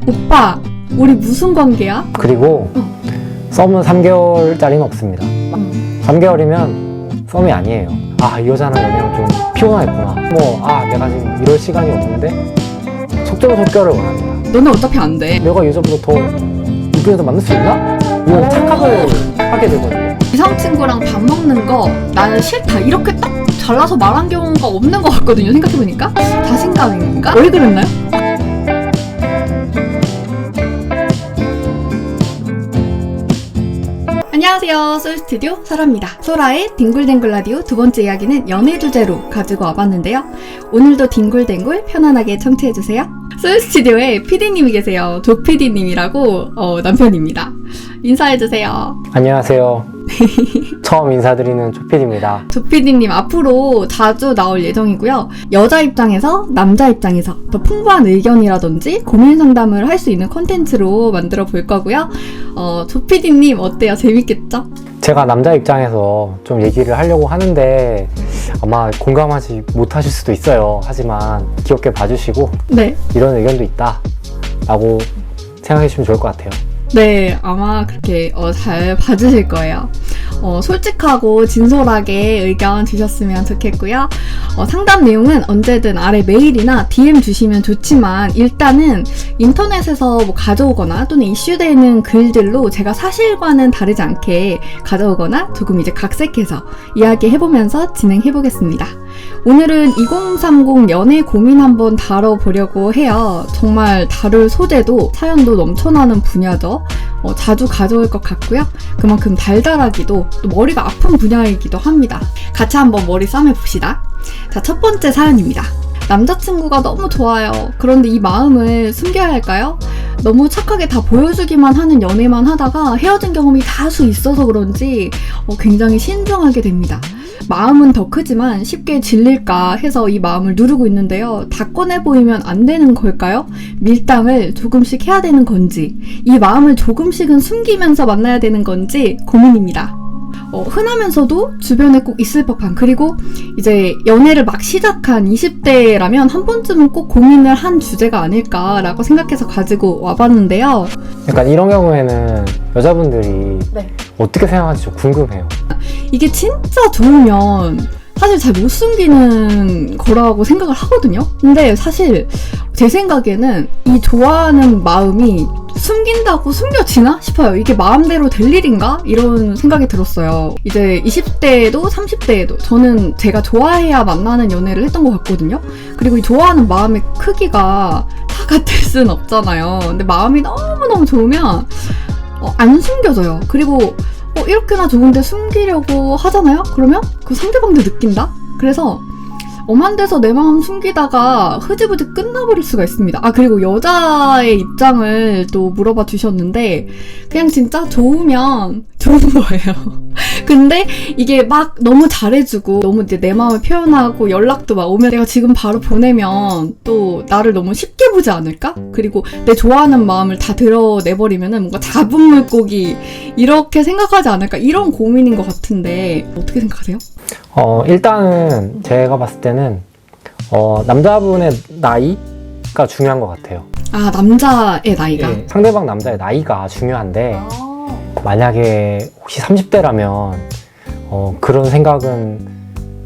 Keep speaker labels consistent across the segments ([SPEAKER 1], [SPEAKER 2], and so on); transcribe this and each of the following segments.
[SPEAKER 1] 오빠, 우리 무슨 관계야?
[SPEAKER 2] 그리고 썸은 3개월짜리는 없습니다. 3개월이면 썸이 아니에요. 아, 이 여자랑 연애하면 좀 피곤하겠구나. 내가 지금 이럴 시간이 없는데 속전속결을 원합니다.
[SPEAKER 1] 너는 어차피 안 돼.
[SPEAKER 2] 내가 이 여자보다 더 이쁜 여자 만날 수 있나? 이런 착각을 하게 되거든요.
[SPEAKER 1] 이성 친구랑 밥 먹는 거 나는 싫다 이렇게 딱 잘라서 말한 경우가 없는 것 같거든요. 생각해보니까 자신감인가? 왜 그랬나요? 안녕하세요, 솔스튜디오 소라입니다. 소라의 뒹굴뒹굴 라디오 두 번째 이야기는 연애 주제로 가지고 와봤는데요. 오늘도 뒹굴뒹굴 편안하게 청취해주세요. 솔스튜디오에 PD님이 계세요. 조PD님이라고 남편입니다. 인사해주세요.
[SPEAKER 2] 안녕하세요. 처음 인사드리는 조필입니다.
[SPEAKER 1] 조PD님 앞으로 자주 나올 예정이고요. 여자 입장에서 남자 입장에서 더 풍부한 의견이라든지 고민 상담을 할 수 있는 콘텐츠로 만들어 볼 거고요. 조PD님 어때요? 재밌겠죠?
[SPEAKER 2] 제가 남자 입장에서 좀 얘기를 하려고 하는데 아마 공감하지 못하실 수도 있어요. 하지만 귀엽게 봐주시고
[SPEAKER 1] 네.
[SPEAKER 2] 이런 의견도 있다 라고 생각해 주시면 좋을 것 같아요.
[SPEAKER 1] 네, 아마 그렇게 잘 봐주실 거예요. 솔직하고 진솔하게 의견 주셨으면 좋겠고요. 상담 내용은 언제든 아래 메일이나 DM 주시면 좋지만 일단은 인터넷에서 가져오거나 또는 이슈되는 글들로 제가 사실과는 다르지 않게 가져오거나 조금 이제 각색해서 이야기해보면서 진행해보겠습니다. 오늘은 2030 연애 고민 한번 다뤄보려고 해요. 정말 다룰 소재도 사연도 넘쳐나는 분야죠. 자주 가져올 것 같고요. 그만큼 달달하기도 또 머리가 아픈 분야이기도 합니다. 같이 한번 머리 싸매봅시다. 자, 첫 번째 사연입니다. 남자친구가 너무 좋아요. 그런데 이 마음을 숨겨야 할까요? 너무 착하게 다 보여주기만 하는 연애만 하다가 헤어진 경험이 다수 있어서 그런지 굉장히 신중하게 됩니다. 마음은 더 크지만 쉽게 질릴까 해서 이 마음을 누르고 있는데요. 다 꺼내 보이면 안 되는 걸까요? 밀당을 조금씩 해야 되는 건지, 이 마음을 조금씩은 숨기면서 만나야 되는 건지 고민입니다. 흔하면서도 주변에 꼭 있을 법한, 그리고 이제 연애를 막 시작한 20대라면 한 번쯤은 꼭 고민을 한 주제가 아닐까라고 생각해서 가지고 와봤는데요.
[SPEAKER 2] 약간 이런 경우에는 여자분들이
[SPEAKER 1] 네.
[SPEAKER 2] 어떻게 생각하는지 좀 궁금해요.
[SPEAKER 1] 이게 진짜 좋으면 사실 잘 못 숨기는 거라고 생각을 하거든요. 근데 사실 제 생각에는 이 좋아하는 마음이 숨긴다고 숨겨지나 싶어요. 이게 마음대로 될 일인가? 이런 생각이 들었어요. 이제 20대에도 30대에도 저는 제가 좋아해야 만나는 연애를 했던 것 같거든요. 그리고 이 좋아하는 마음의 크기가 다 같을 순 없잖아요. 근데 마음이 너무너무 좋으면 안 숨겨져요. 그리고 이렇게나 좋은데 숨기려고 하잖아요? 그러면 그 상대방도 느낀다? 그래서 엄한 데서 내 마음 숨기다가 흐지부지 끝나버릴 수가 있습니다. 그리고 여자의 입장을 또 물어봐 주셨는데 그냥 진짜 좋으면 좋은 거예요. 근데 이게 막 너무 잘해주고 너무 이제 내 마음을 표현하고 연락도 막 오면 내가 지금 바로 보내면 또 나를 너무 쉽게 보지 않을까? 그리고 내 좋아하는 마음을 다 드러내버리면은 뭔가 잡은 물고기 이렇게 생각하지 않을까? 이런 고민인 것 같은데 어떻게 생각하세요?
[SPEAKER 2] 일단은 제가 봤을 때는 남자분의 나이가 중요한 것 같아요.
[SPEAKER 1] 남자의 나이가?
[SPEAKER 2] 네, 상대방 남자의 나이가 중요한데 만약에 혹시 30대라면 그런 생각은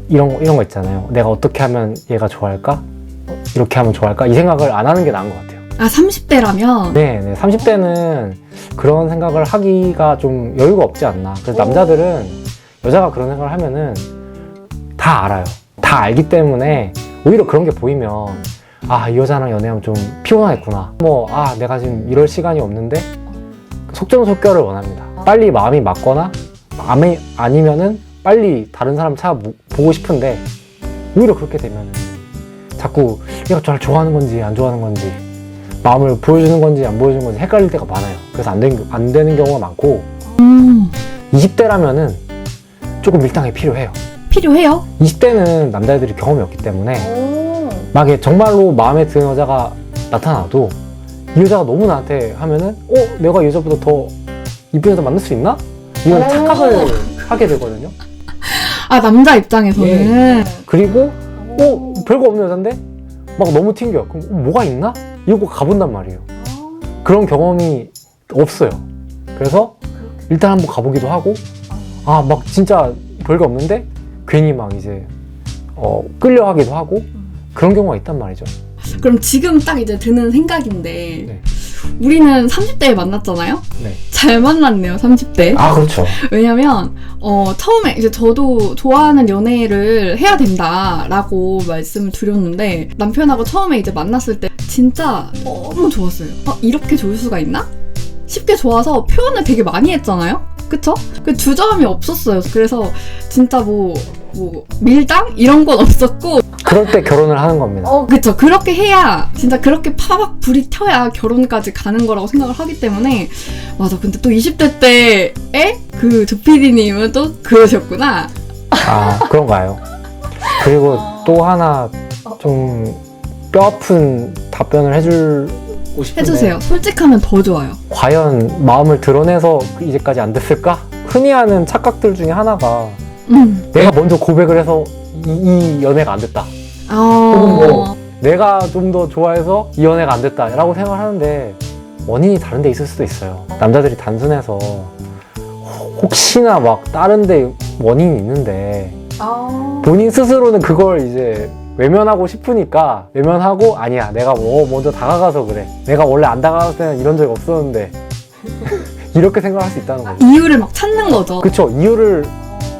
[SPEAKER 2] 이런 거 있잖아요. 내가 어떻게 하면 얘가 좋아할까? 이렇게 하면 좋아할까? 이 생각을 안 하는 게 나은 것 같아요.
[SPEAKER 1] 30대라면?
[SPEAKER 2] 네, 30대는 그런 생각을 하기가 좀 여유가 없지 않나. 그래서 남자들은 여자가 그런 생각을 하면은 다 알아요. 다 알기 때문에 오히려 그런 게 보이면 이 여자랑 연애하면 좀 피곤하겠구나. 내가 지금 이럴 시간이 없는데 속전속결을 원합니다. 빨리 마음이 맞거나 아니면은 빨리 다른 사람 찾아보고 싶은데 오히려 그렇게 되면은 자꾸 얘가 저를 좋아하는 건지 안 좋아하는 건지 마음을 보여주는 건지 안 보여주는 건지 헷갈릴 때가 많아요. 그래서 안 되는 경우가 많고 20대라면은 조금 밀당이 필요해요.
[SPEAKER 1] 필요해요?
[SPEAKER 2] 20대는 남자애들이 경험이 없기 때문에 막 정말로 마음에 드는 여자가 나타나도 이 여자가 너무 나한테 하면은 내가 이 여자보다 더 이쁜 여자 만날 수 있나? 이런 착각을 하게 되거든요.
[SPEAKER 1] 남자 입장에서는?
[SPEAKER 2] 예. 그리고 별거 없는 여잔데 막 너무 튕겨. 그럼 뭐가 있나? 이러고 가본단 말이에요. 그런 경험이 없어요. 그래서 일단 한번 가보기도 하고, 아, 막 진짜 별게 없는데 괜히 막 이제 끌려하기도 하고 그런 경우가 있단 말이죠.
[SPEAKER 1] 그럼 지금 딱 이제 드는 생각인데
[SPEAKER 2] 네.
[SPEAKER 1] 우리는 30대에 만났잖아요?
[SPEAKER 2] 네.
[SPEAKER 1] 잘 만났네요, 30대.
[SPEAKER 2] 아, 그렇죠.
[SPEAKER 1] 왜냐면 처음에 이제 저도 좋아하는 연애를 해야 된다라고 말씀을 드렸는데 남편하고 처음에 이제 만났을 때 진짜 너무 좋았어요. 이렇게 좋을 수가 있나? 쉽게 좋아서 표현을 되게 많이 했잖아요? 그쵸? 그 주저함이 없었어요. 그래서 진짜 뭐 밀당? 이런 건 없었고
[SPEAKER 2] 그럴 때 결혼을 하는 겁니다.
[SPEAKER 1] 그쵸. 그렇게 해야 진짜 그렇게 파박 불이 튀어야 결혼까지 가는 거라고 생각을 하기 때문에 맞아. 근데 또 20대 때에 그 조피디님은 또 그러셨구나.
[SPEAKER 2] 아, 그런가요? 그리고 또 하나 좀 뼈아픈 답변을 해주고 싶은데
[SPEAKER 1] 해주세요. 솔직하면 더 좋아요.
[SPEAKER 2] 과연 마음을 드러내서 이제까지 안 됐을까? 흔히 하는 착각들 중에 하나가 내가 먼저 고백을 해서 이 연애가 안 됐다. 혹은 뭐 내가 좀 더 좋아해서 이 연애가 안 됐다라고 생각을 하는데 원인이 다른 데 있을 수도 있어요. 남자들이 단순해서 혹시나 막 다른 데 원인이 있는데 본인 스스로는 그걸 이제 외면하고 싶으니까 외면하고 아니야 내가 뭐 먼저 다가가서 그래. 내가 원래 안 다가갈 때는 이런 적이 없었는데 이렇게 생각할 수 있다는 거죠.
[SPEAKER 1] 이유를 막 찾는 거죠.
[SPEAKER 2] 그쵸. 이유를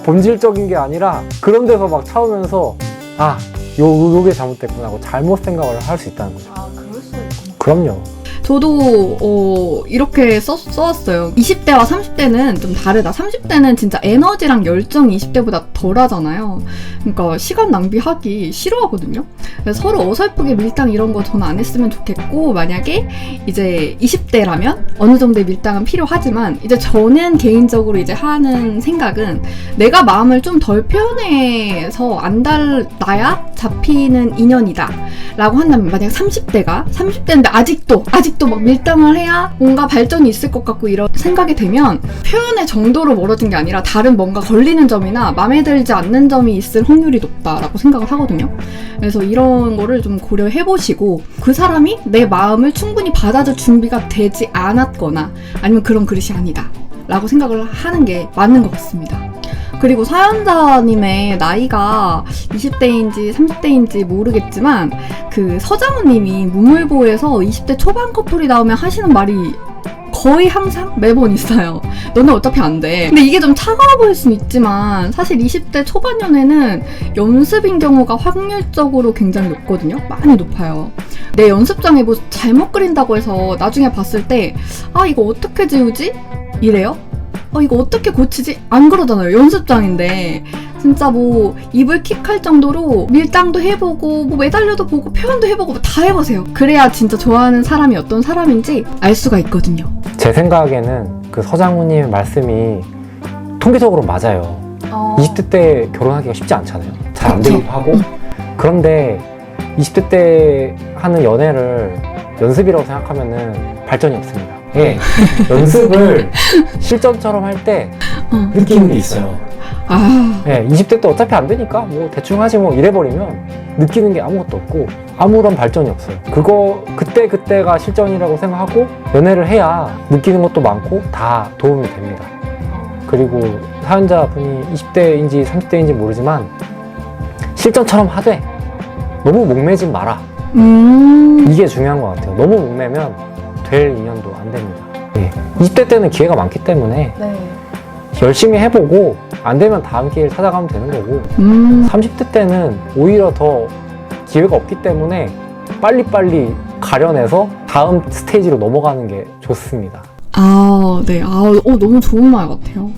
[SPEAKER 2] 본질적인 게 아니라 그런 데서 막 찾으면서 아, 요게 잘못됐구나 하고 잘못 생각을 할 수 있다는 거죠.
[SPEAKER 1] 그럴 수 있구나.
[SPEAKER 2] 그럼요.
[SPEAKER 1] 저도 이렇게 써왔어요. 20대와 30대는 좀 다르다. 30대는 진짜 에너지랑 열정이 20대보다 덜하잖아요. 그러니까 시간 낭비하기 싫어하거든요. 그래서 서로 어설프게 밀당 이런 거 저는 안 했으면 좋겠고 만약에 이제 20대라면 어느 정도의 밀당은 필요하지만 이제 저는 개인적으로 이제 하는 생각은 내가 마음을 좀 덜 표현해서 안 달라야 잡히는 인연이다 라고 한다면 만약 30대인데 아직도 막 밀당을 해야 뭔가 발전이 있을 것 같고 이런 생각이 되면 표현의 정도로 멀어진 게 아니라 다른 뭔가 걸리는 점이나 마음에 들지 않는 점이 있을 확률이 높다라고 생각을 하거든요. 그래서 이런 거를 좀 고려해보시고 그 사람이 내 마음을 충분히 받아줄 준비가 되지 않았거나 아니면 그런 그릇이 아니다 라고 생각을 하는 게 맞는 것 같습니다. 그리고 사연자님의 나이가 20대인지 30대인지 모르겠지만 그 서장훈님이 무물보에서 20대 초반 커플이 나오면 하시는 말이 거의 항상 매번 있어요. 너는 어차피 안 돼. 근데 이게 좀 차가워 보일 수는 있지만 사실 20대 초반 연애는 연습인 경우가 확률적으로 굉장히 높거든요. 많이 높아요. 내 연습장에 뭐 잘못 그린다고 해서 나중에 봤을 때 아 이거 어떻게 지우지? 이래요? 이거 어떻게 고치지? 안 그러잖아요. 연습장인데 진짜 뭐 입을 킥할 정도로 밀당도 해보고 뭐 매달려도 보고 표현도 해보고 뭐 다 해보세요. 그래야 진짜 좋아하는 사람이 어떤 사람인지 알 수가 있거든요.
[SPEAKER 2] 제 생각에는 그 서장훈님 말씀이 통계적으로 맞아요. 20대 때 결혼하기가 쉽지 않잖아요. 잘 안 되기도 하고. 그런데 20대 때 하는 연애를 연습이라고 생각하면은 발전이 없습니다. 예, 연습을 실전처럼 할 때 느끼는 게 있어요. 예, 20대 때 어차피 안 되니까 뭐 대충 하지 뭐 이래버리면 느끼는 게 아무것도 없고 아무런 발전이 없어요. 그때가 실전이라고 생각하고 연애를 해야 느끼는 것도 많고 다 도움이 됩니다. 그리고 사연자분이 20대인지 30대인지 모르지만 실전처럼 하되 너무 목매지 마라. 이게 중요한 것 같아요. 너무 목매면 될 인연도 안 됩니다. 네. 20대 때는 기회가 많기 때문에 열심히 해보고 안 되면 다음 기회를 찾아가면 되는 거고 30대 때는 오히려 더 기회가 없기 때문에 빨리빨리 가려내서 다음 스테이지로 넘어가는 게 좋습니다.
[SPEAKER 1] 네. 너무 좋은 말 같아요.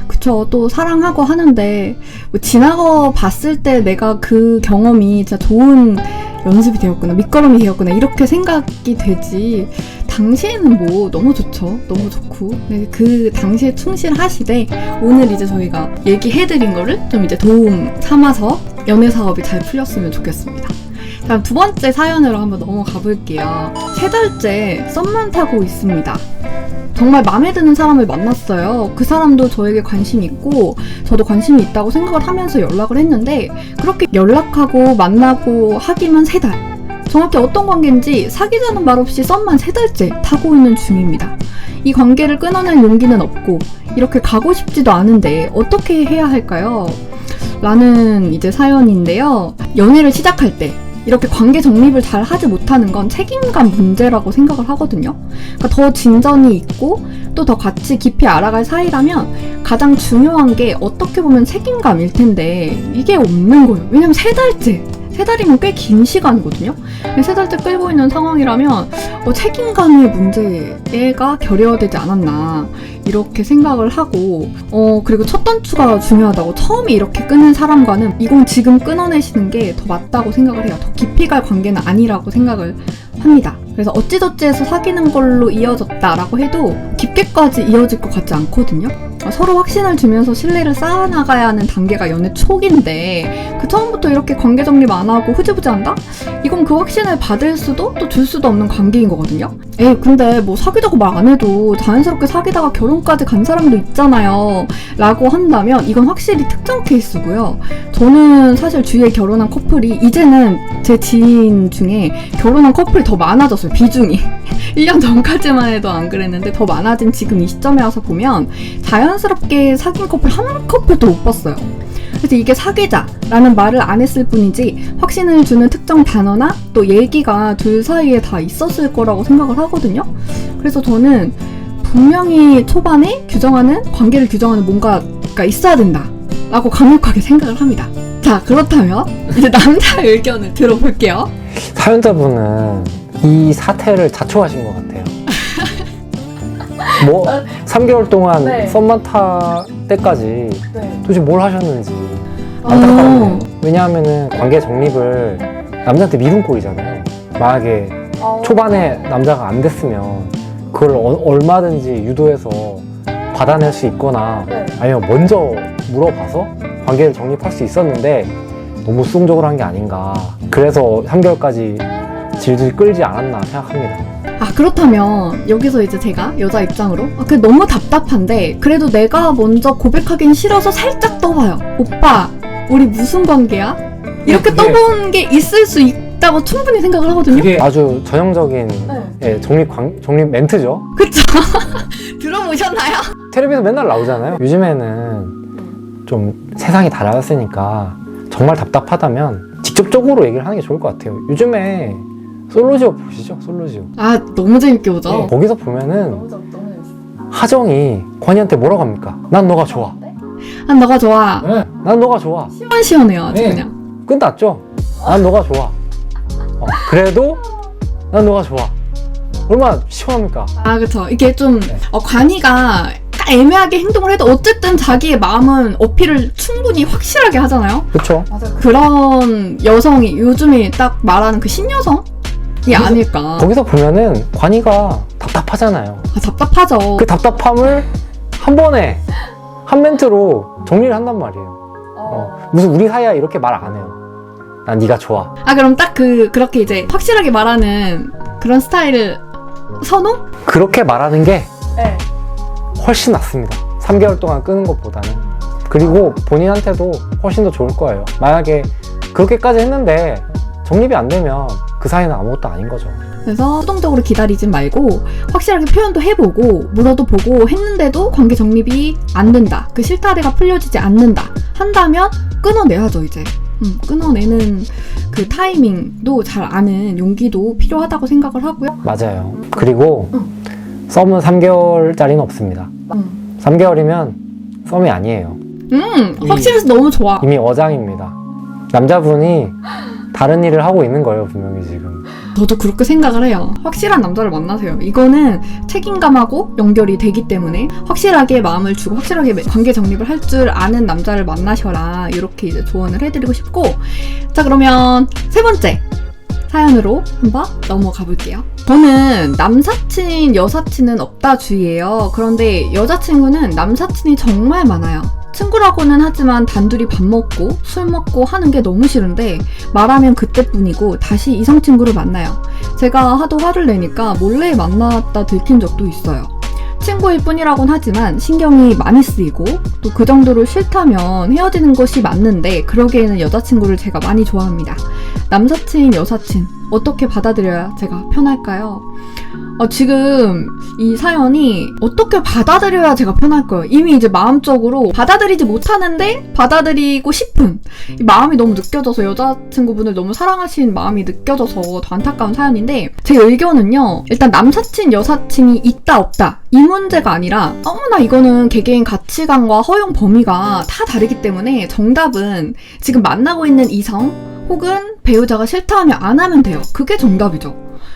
[SPEAKER 1] 그쵸. 또 사랑하고 하는데 뭐 지나가 봤을 때 내가 그 경험이 진짜 좋은 연습이 되었구나, 밑거름이 되었구나 이렇게 생각이 되지 당시에는 뭐 너무 좋죠. 너무 좋고 그 당시에 충실하시되 오늘 이제 저희가 얘기해드린 거를 좀 이제 도움 삼아서 연애 사업이 잘 풀렸으면 좋겠습니다. 다음 두 번째 사연으로 한번 넘어가 볼게요. 3달째 썸만 타고 있습니다. 정말 마음에 드는 사람을 만났어요. 그 사람도 저에게 관심이 있고 저도 관심이 있다고 생각을 하면서 연락을 했는데 그렇게 연락하고 만나고 하기만 3달. 정확히 어떤 관계인지 사귀자는 말 없이 썸만 3달째 타고 있는 중입니다. 이 관계를 끊어낼 용기는 없고 이렇게 가고 싶지도 않은데 어떻게 해야 할까요? 라는 이제 사연인데요. 연애를 시작할 때 이렇게 관계 정립을 잘 하지 못하는 건 책임감 문제라고 생각을 하거든요. 그러니까 더 진전이 있고 또 더 같이 깊이 알아갈 사이라면 가장 중요한 게 어떻게 보면 책임감일 텐데 이게 없는 거예요. 왜냐면 3달이면 꽤 긴 시간이거든요. 3달째 끌고 있는 상황이라면 책임감의 문제가 결여되지 않았나 이렇게 생각을 하고 그리고 첫 단추가 중요하다고 처음에 이렇게 끊은 사람과는 이건 지금 끊어내시는 게 더 맞다고 생각을 해요. 더 깊이 갈 관계는 아니라고 생각을 합니다. 그래서 어찌저찌해서 사귀는 걸로 이어졌다라고 해도 깊게까지 이어질 것 같지 않거든요. 서로 확신을 주면서 신뢰를 쌓아나가야 하는 단계가 연애 초기인데 그 처음부터 이렇게 관계 정립 안 하고 흐지부지한다? 이건 그 확신을 받을 수도 또 줄 수도 없는 관계인 거거든요. 근데 뭐 사귀자고 말 안 해도 자연스럽게 사귀다가 결혼까지 간 사람도 있잖아요 라고 한다면 이건 확실히 특정 케이스고요. 저는 사실 주위에 결혼한 커플이 이제는 제 지인 중에 결혼한 커플이 더 많아졌어요. 비중이 1년 전까지만 해도 안 그랬는데 더 많아진 지금 이 시점에 와서 보면 자연스럽게 사귄 커플 한 커플도 못 봤어요. 그래서 이게 사귀자라는 말을 안 했을 뿐이지 확신을 주는 특정 단어나 또 얘기가 둘 사이에 다 있었을 거라고 생각을 하거든요. 그래서 저는 분명히 초반에 관계를 규정하는 뭔가가 있어야 된다라고 강력하게 생각을 합니다. 자, 그렇다면 이제 남자의 의견을 들어볼게요.
[SPEAKER 2] 사연자분은 이 사태를 자초하신 것 같아요. 뭐 3개월 동안
[SPEAKER 1] 네.
[SPEAKER 2] 썸만 탈 때까지
[SPEAKER 1] 네.
[SPEAKER 2] 도대체 뭘 하셨는지 안타깝네요. 왜냐하면은 관계 정립을 남자한테 미룬 꼴이잖아요. 만약에 초반에 남자가 안 됐으면 그걸 얼마든지 유도해서 받아낼 수 있거나 아니면 먼저 물어봐서 관계를 정립할 수 있었는데 너무 수동적으로 한 게 아닌가. 그래서 3개월까지 질질 끌지 않았나 생각합니다.
[SPEAKER 1] 그렇다면 여기서 이제 제가 여자 입장으로 그게 너무 답답한데 그래도 내가 먼저 고백하긴 싫어서 살짝 떠봐요. 오빠 우리 무슨 관계야? 이렇게
[SPEAKER 2] 그게-
[SPEAKER 1] 떠본 게 있을 수 있다고 충분히 생각을 하거든요.
[SPEAKER 2] 그게 아주 전형적인 정립 멘트죠.
[SPEAKER 1] 그쵸? 들어보셨나요?
[SPEAKER 2] 텔레비에서 맨날 나오잖아요. 요즘에는 좀 세상이 달라졌으니까 정말 답답하다면 직접적으로 얘기를 하는 게 좋을 것 같아요. 요즘에 솔로지오 보시죠? 솔로지오.
[SPEAKER 1] 너무 재밌게 보죠?
[SPEAKER 2] 네, 거기서 보면은 하정이 권희한테 뭐라고 합니까? 난 너가 좋아.
[SPEAKER 1] 너가 좋아.
[SPEAKER 2] 난 너가 좋아.
[SPEAKER 1] 시원시원해요 아주
[SPEAKER 2] 네.
[SPEAKER 1] 그냥.
[SPEAKER 2] 끝났죠? 난 너가 좋아. 그래도 난 너가 좋아. 얼마나 시원합니까?
[SPEAKER 1] 그쵸. 이게 좀
[SPEAKER 2] 네.
[SPEAKER 1] 관이가 딱 애매하게 행동을 해도 어쨌든 자기의 마음은 어필을 충분히 확실하게 하잖아요.
[SPEAKER 2] 그쵸?
[SPEAKER 1] 그런 여성이 요즘에 딱 말하는 그 신여성이 아닐까.
[SPEAKER 2] 거기서 보면은 관이가 답답하잖아요.
[SPEAKER 1] 답답하죠.
[SPEAKER 2] 그 답답함을 한 번에 한 멘트로 정리를 한단 말이에요. 무슨 우리 사이야 이렇게 말 안 해요. 난 네가 좋아.
[SPEAKER 1] 그럼 딱 그렇게 이제 확실하게 말하는 그런 스타일을 선호?
[SPEAKER 2] 그렇게 말하는 게 훨씬 낫습니다. 3개월 동안 끄는 것보다는. 그리고 본인한테도 훨씬 더 좋을 거예요. 만약에 그렇게까지 했는데 정립이 안 되면 그 사이는 아무것도 아닌 거죠.
[SPEAKER 1] 그래서 수동적으로 기다리진 말고 확실하게 표현도 해보고 물어도 보고 했는데도 관계 정립이 안 된다. 그 실타래가 풀려지지 않는다. 한다면 끊어내야죠 이제. 끊어내는 그 타이밍도 잘 아는 용기도 필요하다고 생각을 하고요.
[SPEAKER 2] 맞아요. 그리고 썸은 3개월짜리는 없습니다. 3개월이면 썸이 아니에요.
[SPEAKER 1] 확실해서 너무 좋아.
[SPEAKER 2] 이미 어장입니다. 남자분이 다른 일을 하고 있는 거예요, 분명히 지금.
[SPEAKER 1] 저도 그렇게 생각을 해요. 확실한 남자를 만나세요. 이거는 책임감하고 연결이 되기 때문에 확실하게 마음을 주고 확실하게 관계 정립을 할 줄 아는 남자를 만나셔라. 이렇게 이제 조언을 해드리고 싶고, 자 그러면 3번째 사연으로 한번 넘어가 볼게요. 저는 남사친, 여사친은 없다 주의예요. 그런데 여자친구는 남사친이 정말 많아요. 친구라고는 하지만 단둘이 밥 먹고 술 먹고 하는 게 너무 싫은데 말하면 그때뿐이고 다시 이성 친구를 만나요. 제가 하도 화를 내니까 몰래 만났다 들킨 적도 있어요. 친구일 뿐이라곤 하지만 신경이 많이 쓰이고 또 그 정도로 싫다면 헤어지는 것이 맞는데 그러기에는 여자친구를 제가 많이 좋아합니다. 남사친, 여사친 어떻게 받아들여야 제가 편할까요? 지금 이 사연이 어떻게 받아들여야 제가 편할까요? 이미 이제 마음적으로 받아들이지 못하는데 받아들이고 싶은 이 마음이 너무 느껴져서 여자친구분을 너무 사랑하시는 마음이 느껴져서 더 안타까운 사연인데 제 의견은요. 일단 남사친, 여사친이 있다 없다 이 문제가 아니라 너무나 이거는 개개인 가치관과 허용 범위가 다 다르기 때문에 정답은 지금 만나고 있는 이성 혹은 배우자가 싫다 하면 안 하면 돼요. 그게 정답이죠.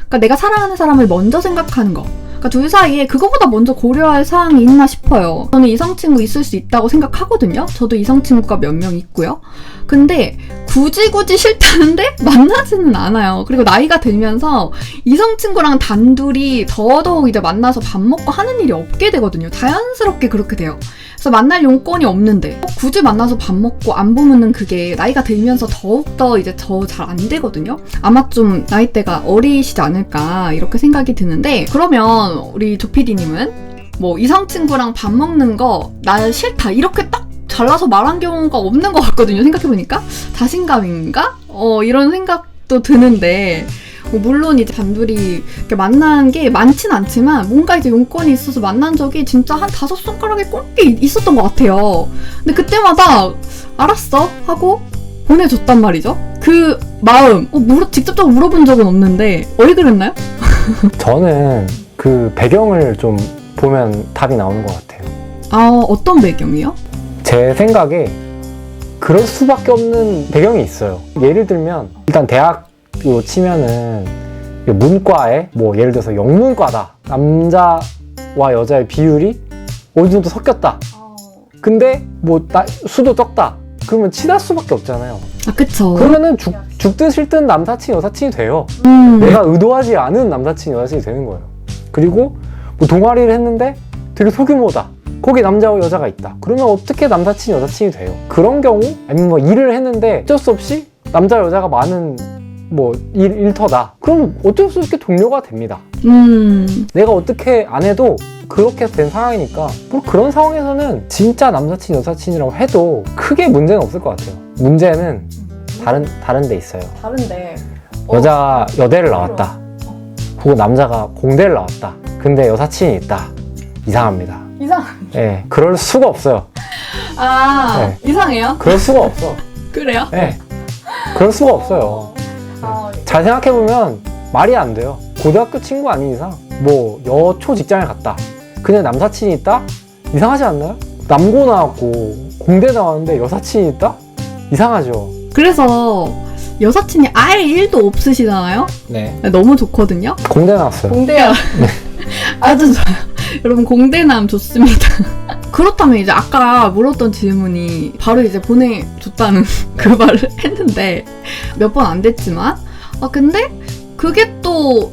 [SPEAKER 1] 그러니까 내가 사랑하는 사람을 먼저 생각하는 거. 그러니까 둘 사이에 그거보다 먼저 고려할 사항이 있나 싶어요. 저는 이성 친구 있을 수 있다고 생각하거든요. 저도 이성 친구가 몇 명 있고요. 근데 굳이 싫다는데 만나지는 않아요. 그리고 나이가 들면서 이성 친구랑 단둘이 더더욱 이제 만나서 밥 먹고 하는 일이 없게 되거든요. 자연스럽게 그렇게 돼요. 그래서 만날 용건이 없는데 굳이 만나서 밥 먹고 안 보면은 그게 나이가 들면서 더욱더 이제 더 잘 안 되거든요. 아마 좀 나이대가 어리시지 않을까 이렇게 생각이 드는데 그러면 우리 조피디님은 뭐 이성 친구랑 밥 먹는 거 나 싫다 이렇게 딱 잘라서 말한 경우가 없는 것 같거든요. 생각해보니까 자신감인가? 이런 생각도 드는데 물론 이제 단둘이 이렇게 만난 게 많진 않지만 뭔가 이제 용건이 있어서 만난 적이 진짜 한 5손가락에 꼽게 있었던 것 같아요. 근데 그때마다 알았어 하고 보내줬단 말이죠. 그 마음 직접적으로 물어본 적은 없는데 왜 그랬나요?
[SPEAKER 2] 저는 그 배경을 좀 보면 답이 나오는 것 같아요.
[SPEAKER 1] 어떤 배경이요?
[SPEAKER 2] 제 생각에 그럴 수밖에 없는 배경이 있어요. 예를 들면 일단 대학교 치면은 문과에 뭐 예를 들어서 영문과다. 남자와 여자의 비율이 어느 정도 섞였다. 근데 뭐 수도 적다. 그러면 친할 수밖에 없잖아요.
[SPEAKER 1] 그쵸.
[SPEAKER 2] 그러면은 죽든 싫든 남사친 여사친이 돼요. 내가 의도하지 않은 남사친 여사친이 되는 거예요. 그리고 뭐 동아리를 했는데 되게 소규모다. 거기 남자와 여자가 있다. 그러면 어떻게 남사친 여사친이 돼요? 그런 경우 아니면 뭐 일을 했는데 어쩔 수 없이 남자 여자가 많은 뭐 일터다. 그럼 어쩔 수 없게 동료가 됩니다. 내가 어떻게 안 해도 그렇게 된 상황이니까 뭐 그런 상황에서는 진짜 남사친 여사친이라고 해도 크게 문제는 없을 것 같아요. 문제는 다른 데 있어요.
[SPEAKER 1] 다른데
[SPEAKER 2] 여자가 여대를 나왔다. 혹은 남자가 공대를 나왔다. 근데 여사친이 있다. 이상합니다. 네, 그럴 수가 없어요. 네.
[SPEAKER 1] 이상해요?
[SPEAKER 2] 그럴 수가 없어.
[SPEAKER 1] 그래요?
[SPEAKER 2] 네, 그럴 수가 없어요. 잘 생각해보면 말이 안 돼요. 고등학교 친구 아닌 이상 뭐 여초 직장에 갔다. 그냥 남사친이 있다? 이상하지 않나요? 남고 나왔고 공대 나왔는데 여사친이 있다? 이상하죠.
[SPEAKER 1] 그래서 여사친이 아예 1도 없으시잖아요?
[SPEAKER 2] 네.
[SPEAKER 1] 너무 좋거든요?
[SPEAKER 2] 공대 나왔어요.
[SPEAKER 1] 공대야.
[SPEAKER 2] 네.
[SPEAKER 1] 아주 좋아요. 여러분 공대남 좋습니다. 그렇다면 이제 아까 물었던 질문이 바로 이제 보내줬다는 그 말을 했는데 몇 번 안 됐지만 근데 그게 또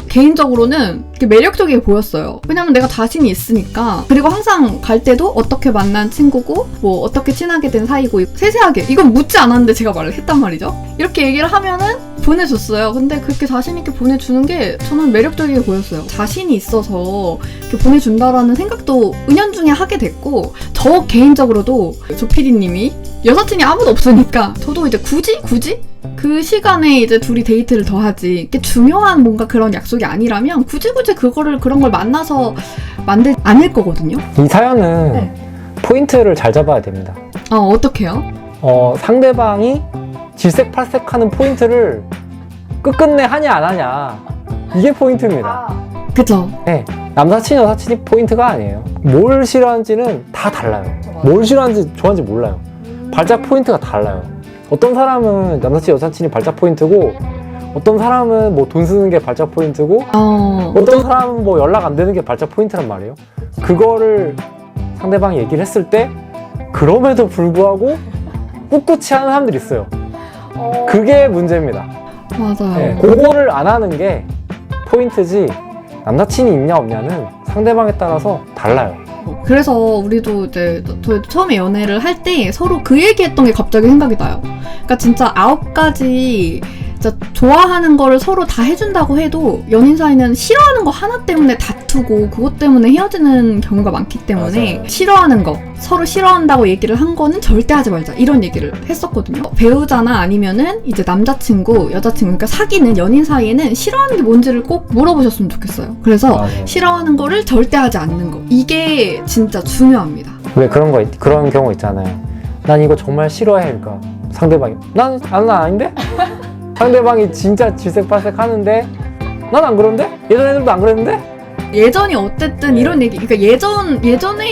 [SPEAKER 1] 개인적으로는 매력적이게 보였어요. 왜냐면 내가 자신이 있으니까. 그리고 항상 갈 때도 어떻게 만난 친구고 뭐 어떻게 친하게 된 사이고 세세하게 이건 묻지 않았는데 제가 말을 했단 말이죠. 이렇게 얘기를 하면은 보내줬어요. 근데 그렇게 자신 있게 보내주는 게 저는 매력적이게 보였어요. 자신이 있어서 이렇게 보내준다라는 생각도 은연중에 하게 됐고 저 개인적으로도 조피디님이 여사친이 아무도 없으니까 저도 이제 굳이 그 시간에 이제 둘이 데이트를 더 하지 이게 중요한 뭔가 그런 약속이 아니라면 굳이 그런 걸 만나서 만들지 않을 거거든요.
[SPEAKER 2] 이 사연은 포인트를 잘 잡아야 됩니다.
[SPEAKER 1] 어떻게요?
[SPEAKER 2] 상대방이 질색팔색하는 포인트를 끝끝내 하냐 안 하냐 이게 포인트입니다.
[SPEAKER 1] 그쵸?
[SPEAKER 2] 네, 남사친 여사친이 포인트가 아니에요. 뭘 싫어하는지는 다 달라요. 뭘 싫어하는지 좋아하는지 몰라요. 발작 포인트가 달라요. 어떤 사람은 남사친 여사친이 발작 포인트고 어떤 사람은 뭐 돈 쓰는 게 발작 포인트고 어떤 사람은 뭐 연락 안 되는 게 발작 포인트란 말이에요. 그거를 상대방이 얘기를 했을 때 그럼에도 불구하고 꿋꿋이 하는 사람들이 있어요. 그게 문제입니다.
[SPEAKER 1] 맞아요.
[SPEAKER 2] 네, 그거를 안 하는 게 포인트지 남사친이 있냐 없냐는 상대방에 따라서 달라요.
[SPEAKER 1] 그래서 우리도 이제 처음에 연애를 할 때 서로 그 얘기했던 게 갑자기 생각이 나요. 그러니까 진짜 9가지 진짜 좋아하는 거를 서로 다 해준다고 해도 연인 사이는 싫어하는 거 하나 때문에 다투고 그것 때문에 헤어지는 경우가 많기 때문에
[SPEAKER 2] 맞아요.
[SPEAKER 1] 싫어하는 거, 서로 싫어한다고 얘기를 한 거는 절대 하지 말자 이런 얘기를 했었거든요. 배우자나 아니면은 이제 남자친구, 여자친구, 그러니까 사귀는 연인 사이에는 싫어하는 게 뭔지를 꼭 물어보셨으면 좋겠어요. 그래서
[SPEAKER 2] 맞아요.
[SPEAKER 1] 싫어하는 거를 절대 하지 않는 거, 이게 진짜 중요합니다.
[SPEAKER 2] 왜 그런 경우 있잖아요. 난 이거 정말 싫어해. 그러니까 상대방이 난 아닌데? 상대방이 진짜 질색팔색 하는데 난 안 그런데? 예전 애들도 안 그랬는데?
[SPEAKER 1] 예전이 어땠든 이런 얘기, 그러니까 예전에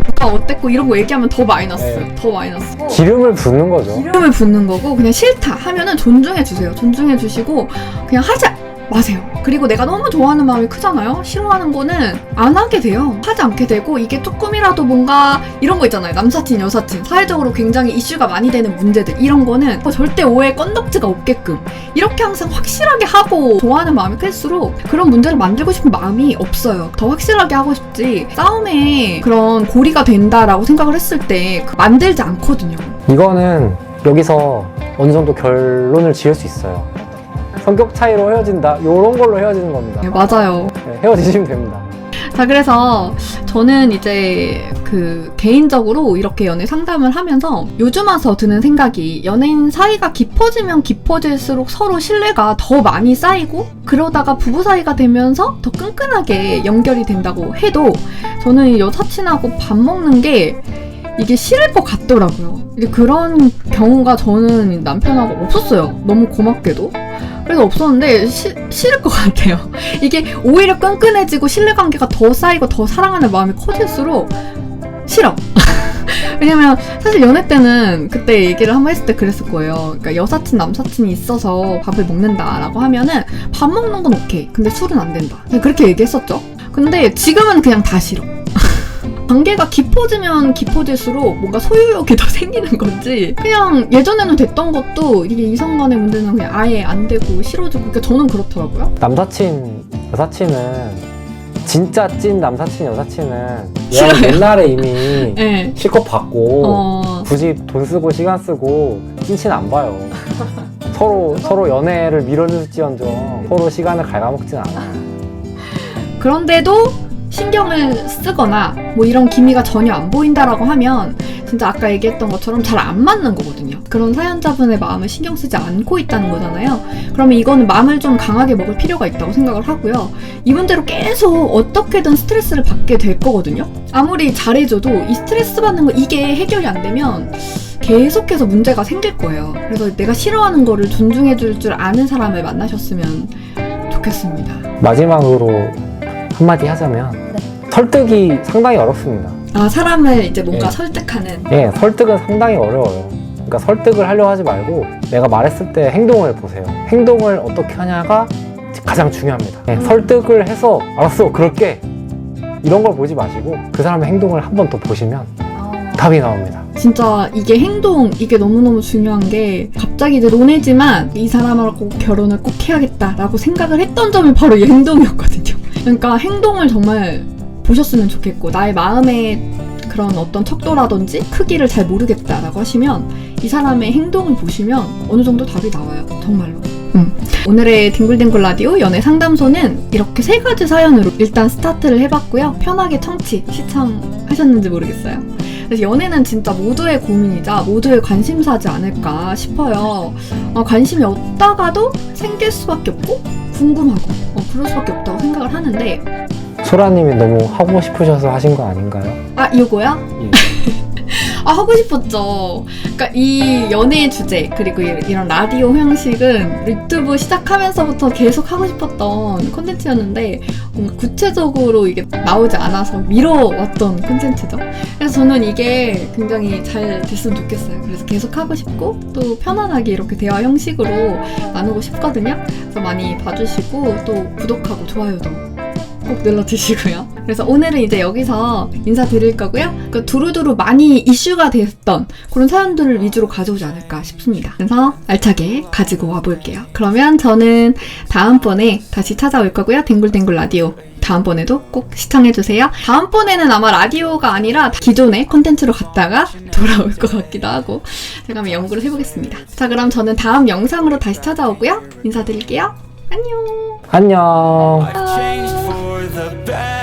[SPEAKER 1] 누가 어땠고 이런 거 얘기하면 더 마이너스,
[SPEAKER 2] 네.
[SPEAKER 1] 더 마이너스.
[SPEAKER 2] 기름을 붓는 거죠.
[SPEAKER 1] 이름을 붓는 거고, 그냥 싫다 하면은 존중해 주세요. 존중해 주시고 그냥 하지 마세요. 그리고 내가 너무 좋아하는 마음이 크잖아요. 싫어하는 거는 안 하게 돼요. 하지 않게 되고, 이게 조금이라도 뭔가 이런 거 있잖아요. 남사친, 여사친 사회적으로 굉장히 이슈가 많이 되는 문제들, 이런 거는 절대 오해 건덕지가 없게끔 이렇게 항상 확실하게 하고, 좋아하는 마음이 클수록 그런 문제를 만들고 싶은 마음이 없어요. 더 확실하게 하고 싶지, 싸움에 그런 고리가 된다라고 생각을 했을 때 만들지 않거든요.
[SPEAKER 2] 이거는 여기서 어느 정도 결론을 지을 수 있어요. 성격 차이로 헤어진다. 요런 걸로 헤어지는 겁니다.
[SPEAKER 1] 네, 맞아요.
[SPEAKER 2] 네, 헤어지시면 됩니다.
[SPEAKER 1] 자, 그래서 저는 이제 개인적으로 이렇게 연애 상담을 하면서 요즘 와서 드는 생각이, 연예인 사이가 깊어지면 깊어질수록 서로 신뢰가 더 많이 쌓이고, 그러다가 부부 사이가 되면서 더 끈끈하게 연결이 된다고 해도, 저는 여사친하고 밥 먹는 게 이게 싫을 것 같더라고요. 근데 그런 경우가 저는 남편하고 없었어요. 너무 고맙게도. 그래서 없었는데 싫을 것 같아요. 이게 오히려 끈끈해지고 신뢰관계가 더 쌓이고 더 사랑하는 마음이 커질수록 싫어. 왜냐면 사실 연애 때는 그때 얘기를 한번 했을 때 그랬을 거예요. 그러니까 여사친, 남사친이 있어서 밥을 먹는다라고 하면은 밥 먹는 건 오케이. 근데 술은 안 된다. 그렇게 얘기했었죠. 근데 지금은 그냥 다 싫어. 관계가 깊어지면 깊어질수록 뭔가 소유욕이 더 생기는 건지, 그냥 예전에는 됐던 것도 이게 이성 간의 문제는 그냥 아예 안 되고 싫어지고, 그러니까 저는 그렇더라고요.
[SPEAKER 2] 남사친, 여사친은 진짜 찐 남사친, 여사친은
[SPEAKER 1] 싫어요.
[SPEAKER 2] 옛날에 이미
[SPEAKER 1] 네.
[SPEAKER 2] 실컷 받고
[SPEAKER 1] 굳이
[SPEAKER 2] 굳이 돈 쓰고 시간 쓰고 찐친 안 봐요. 서로 연애를 미뤄줄지언정 서로 시간을 갉아먹진 않아요.
[SPEAKER 1] 그런데도 신경을 쓰거나 뭐 이런 기미가 전혀 안 보인다라고 하면 진짜 아까 얘기했던 것처럼 잘 안 맞는 거거든요. 그런 사연자분의 마음을 신경 쓰지 않고 있다는 거잖아요. 그러면 이거는 마음을 좀 강하게 먹을 필요가 있다고 생각을 하고요. 이분대로 계속 어떻게든 스트레스를 받게 될 거거든요. 아무리 잘해줘도 이 스트레스 받는 거, 이게 해결이 안 되면 계속해서 문제가 생길 거예요. 그래서 내가 싫어하는 거를 존중해줄 줄 아는 사람을 만나셨으면 좋겠습니다.
[SPEAKER 2] 마지막으로 한마디 하자면 설득이 상당히 어렵습니다.
[SPEAKER 1] 아, 사람을 이제 뭔가
[SPEAKER 2] 예.
[SPEAKER 1] 설득하는.
[SPEAKER 2] 예, 설득은 상당히 어려워요. 그러니까 설득을 하려고 하지 말고 내가 말했을 때 행동을 보세요. 행동을 어떻게 하냐가 가장 중요합니다. 예, 설득을 해서 알았어, 그럴게, 이런 걸 보지 마시고 그 사람의 행동을 한 번 더 보시면 답이 나옵니다.
[SPEAKER 1] 진짜 이게 행동, 이게 너무너무 중요한 게, 갑자기 이제 논해지만 이 사람하고 결혼을 꼭 해야겠다라고 생각을 했던 점이 바로 이 행동이었거든요. 그러니까 행동을 정말 보셨으면 좋겠고, 나의 마음의 그런 어떤 척도라든지 크기를 잘 모르겠다라고 하시면 이 사람의 행동을 보시면 어느 정도 답이 나와요. 정말로. 오늘의 뒹굴뒹굴 라디오 연애 상담소는 이렇게 3가지 사연으로 일단 스타트를 해봤고요. 편하게 시청하셨는지 모르겠어요. 그래서 연애는 진짜 모두의 고민이자 모두의 관심사지 않을까 싶어요. 관심이 없다가도 생길 수밖에 없고 궁금하고 그럴 수밖에 없다고 생각을 하는데,
[SPEAKER 2] 소라님이 너무 하고 싶으셔서 하신 거 아닌가요?
[SPEAKER 1] 이거요?
[SPEAKER 2] 예.
[SPEAKER 1] 하고 싶었죠. 그러니까 이 연애 주제, 그리고 이런 라디오 형식은 유튜브 시작하면서부터 계속 하고 싶었던 콘텐츠였는데, 뭔가 구체적으로 이게 나오지 않아서 미뤄왔던 콘텐츠죠. 그래서 저는 이게 굉장히 잘 됐으면 좋겠어요. 그래서 계속 하고 싶고, 또 편안하게 이렇게 대화 형식으로 나누고 싶거든요. 그래서 많이 봐주시고, 또 구독하고 좋아요도 꼭 눌러주시고요. 그래서 오늘은 이제 여기서 인사드릴 거고요. 그 두루두루 많이 이슈가 됐던 그런 사연들을 위주로 가져오지 않을까 싶습니다. 그래서 알차게 가지고 와볼게요. 그러면 저는 다음번에 다시 찾아올 거고요. 뒹굴뒹굴 라디오 다음번에도 꼭 시청해주세요. 다음번에는 아마 라디오가 아니라 기존의 콘텐츠로 갔다가 돌아올 것 같기도 하고 제가 한번 연구를 해보겠습니다. 자, 그럼 저는 다음 영상으로 다시 찾아오고요. 인사드릴게요. 안녕.
[SPEAKER 2] 안녕.
[SPEAKER 3] I've changed for the better.